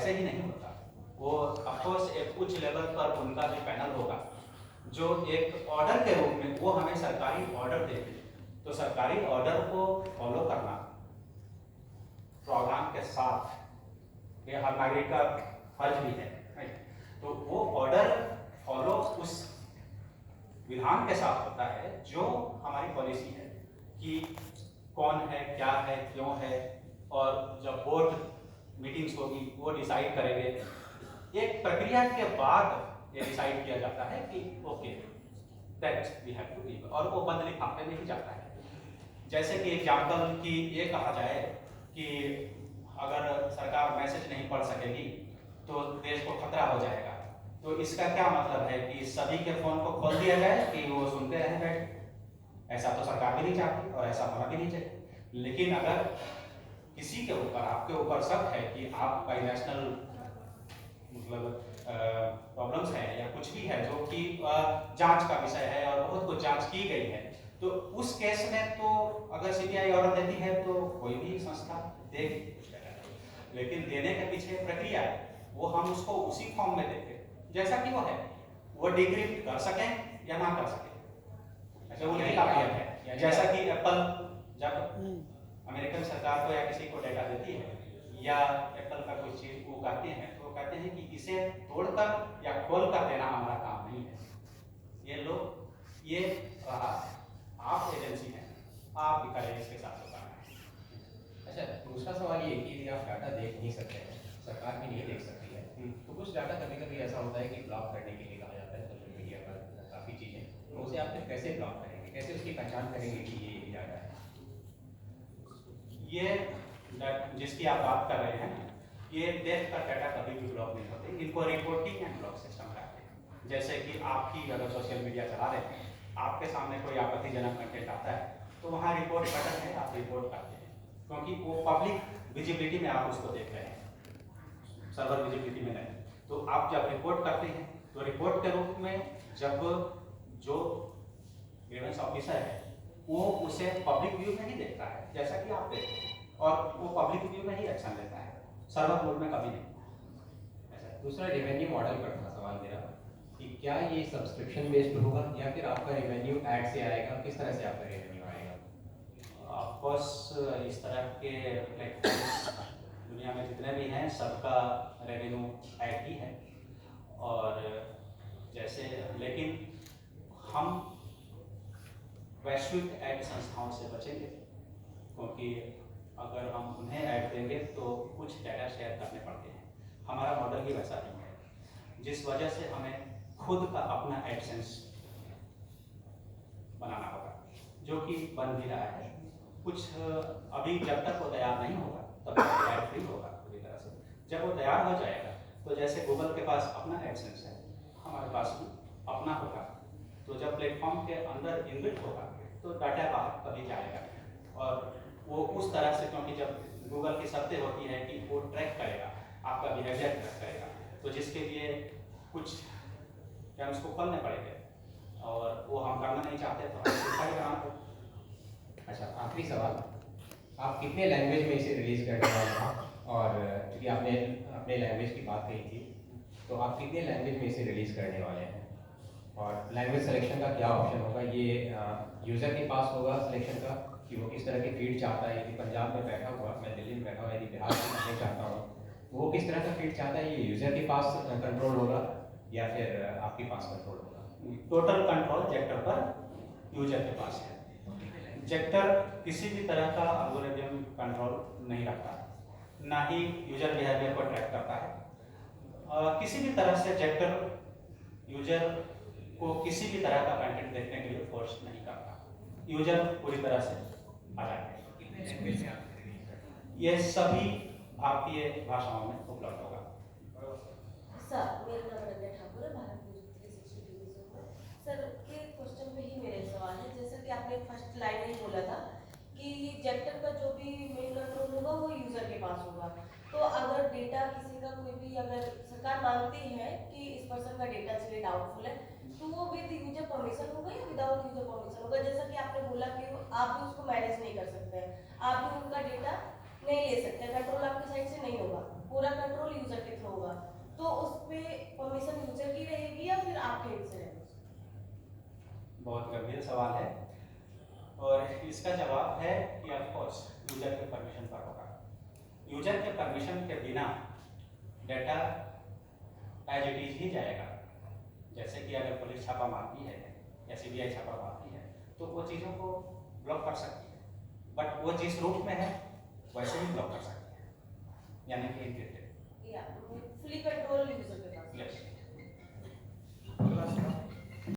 वैसे ही नहीं होता। वो ऑफकोर्स एक उच्च लेवल पर उनका जो पैनल होगा, जो एक ऑर्डर के रूप में वो हमें सरकारी ऑर्डर देते हैं, तो सरकारी ऑर्डर को फॉलो करना प्रोग्राम के साथ ये हर नागरिक का फर्ज भी है, राइट। तो वो ऑर्डर फॉलो उस विधान के साथ होता है जो हमारी पॉलिसी है कि कौन है, क्या है, क्यों है, और जब बोर्ड मीटिंग्स होगी वो डिसाइड करेंगे। एक प्रक्रिया के बाद ये डिसाइड किया जाता है कि okay that we have to give, और वो बंद लिफाफे में ही जाता है। जैसे कि एग्जाम्पल कि ये कहा जाए कि अगर सरकार मैसेज नहीं पढ़ सकेगी तो देश को खतरा हो जाएगा, तो इसका क्या मतलब है कि सभी के फोन को खोल दिया जाए कि वो सुनते रहें बैठ? ऐसा तो सरकार भी नहीं चाहती और ऐसा होना भी नहीं चाहिए। लेकिन अगर किसी के ऊपर, आपके ऊपर शक है कि आपका नेशनल मतलब प्रॉब्लम्स है या कुछ भी है जो कि जांच का विषय है और बहुत कुछ जांच की गई है, तो उस केस में तो अगर सीबीआई ऑर्डर देती है तो कोई भी संस्था देगी, लेकिन देने के पीछे प्रक्रिया है, वो हम उसको उसी फॉर्म में देते जैसा कि वो है, वो डिक्रिप्ट कर सकें या ना कर सकें, ऐसे वो नहीं काबिलियत है। जैसा कि एप्पल जब अमेरिकन सरकार को या किसी को डेटा देती है या एप्पल का कोई चीज वो करते हैं, तो वो कहते हैं कि इसे तोड़कर या खोल कर देना हमारा काम नहीं है। ये लोग ये आप एजेंसी हैं, आप भी करें इसके साथ होता है। अच्छा, दूसरा सवाल ये कि यदि आप डाटा देख नहीं सकते हैं, सरकार भी नहीं देख सकती है, तो कुछ डाटा कभी कभी ऐसा होता है कि ब्लॉक करने के लिए कहा जाता है सोशल मीडिया पर काफ़ी चीज़ें, तो उसे आप फिर कैसे ब्लॉक करेंगे, कैसे उसकी पहचान करेंगे कि ये डाटा है? ये जिसकी आप बात कर रहे हैं, ये देश का डाटा कभी भी ब्लॉक नहीं होते, इनको रिपोर्टिंग एंड ब्लॉक सिस्टम कहते हैं। जैसे कि आपकी अगर सोशल मीडिया चला रहे हैं, आपके सामने कोई आपत्तिजनक कंटेंट आता है, तो वहाँ रिपोर्ट बटन है, आप रिपोर्ट करते हैं, क्योंकि वो पब्लिक विजिबिलिटी में आप उसको देख रहे हैं, सर्वर विजिबिलिटी में नहीं। तो आप जब रिपोर्ट करते हैं तो रिपोर्ट के रूप में जब जो ग्रीवेंस ऑफिसर है वो उसे पब्लिक व्यू में ही देखता है, जैसा कि आप देखते हैं, और वो पब्लिक व्यू में ही एक्शन लेता है, सर्वर मोड में कभी नहीं। दूसरा रेवेन्यू मॉडल पर था सवाल मेरा कि क्या ये सब्सक्रिप्शन बेस्ड होगा या फिर आपका रेवेन्यू ऐड से आएगा, किस तरह से आपका रेवेन्यू आएगा? ऑफकोर्स इस तरह के प्लेटफॉर्म्स दुनिया में जितने भी हैं सबका रेवेन्यू ऐड ही है, और जैसे लेकिन हम वैश्विक ऐड संस्थाओं से बचेंगे, क्योंकि अगर हम उन्हें ऐड देंगे तो कुछ डाटा शेयर करने पड़ते हैं। हमारा मॉडल ही वैसा नहीं है, जिस वजह से हमें खुद का अपना एडसेंस बनाना होगा, जो कि बन भी रहा है। कुछ अभी जब तक वो तैयार नहीं होगा तब तक ऐड फ्री होगा पूरी तरह से। जब वो तैयार हो जाएगा तो जैसे गूगल के पास अपना एडसेंस है, हमारे पास भी अपना होगा, तो जब प्लेटफॉर्म के अंदर इनबिल्ट होगा तो डाटा बाहर कभी जाएगा, और वो उस तरह से, क्योंकि जब गूगल की शर्तें होती है कि वो ट्रैक करेगा, आपका बिहेवियर ट्रैक करेगा, तो जिसके लिए कुछ टर्म्स को खोलने पड़ेंगे, और वो हम करना नहीं चाहते तो हम इसका ही कराना होगा। अच्छा, आखिरी सवाल, आप कितने लैंग्वेज में इसे रिलीज करने वाले हैं? और क्योंकि आपने अपने लैंग्वेज की बात कही थी, तो आप कितने लैंग्वेज में इसे रिलीज करने वाले हैं? और लैंग्वेज सिलेक्शन का क्या ऑप्शन होगा? ये यूज़र के पास होगा सिलेक्शन का कि वो किस तरह की फीड चाहता है? यदि पंजाब में बैठा हुआ, मैं दिल्ली में बैठा हुआ, यदि बिहार में करना चाहता हूँ, तो वो किस तरह का फीड चाहता है? ये यूज़र के पास कंट्रोल होगा या फिर आपके पास कंट्रोल होगा? टोटल कंट्रोल जेक्टर पर यूजर के पास है। जेक्टर किसी भी तरह का एल्गोरिथम कंट्रोल नहीं रखता, ना ही यूजर बिहेवियर को ट्रैक करता है। किसी भी तरह से जेक्टर यूजर को किसी भी तरह का कंटेंट देखने के लिए फोर्स नहीं करता, यूजर पूरी तरह से आजाद है। कितने लैंग्वेज में आप रिलीज करते हैं? ये सभी भारतीय भाषाओं में उपलब्ध होगा। सर, मेरा नाम रंजना ठाकुर है, भारत न्यूज़ 360 टेलीविजन में। सर के क्वेश्चन पे ही मेरे सवाल है, जैसा कि आपने फर्स्ट लाइन में बोला था कि जेक्टर का जो भी मेन कंट्रोल होगा वो यूजर के पास होगा, तो अगर डेटा किसी का कोई भी, अगर सरकार मानती है कि इस पर्सन का डेटा चलिए डाउटफुल है, तो वो विद यूजर परमिशन होगा या विदाउट यूजर परमिशन होगा? जैसा कि आपने बोला कि आप भी उसको मैनेज नहीं कर सकते हैं, आप भी उनका डेटा नहीं ले सकते, कंट्रोल आपकी साइड से नहीं होगा, पूरा कंट्रोल यूजर के थ्रू होगा, तो उस पे परमिशन यूजर की रहेगी या फिर आपके एंड से रहेगी? बहुत गंभीर सवाल है और इसका जवाब है कि ऑफ कोर्स यूजर के परमिशन पर होगा। यूजर के परमिशन के बिना डेटा एज इट इज ही जाएगा। जैसे कि अगर पुलिस छापा मारती है या सीबीआई छापा मारती है तो वो चीज़ों को ब्लॉक कर सकती है, बट वो जिस रूप में है वैसे ही ब्लॉक कर सकती है, यानी कि एनक्रिप्टेड। या फुली कंट्रोल यूजर के पास। यस। अगला सवाल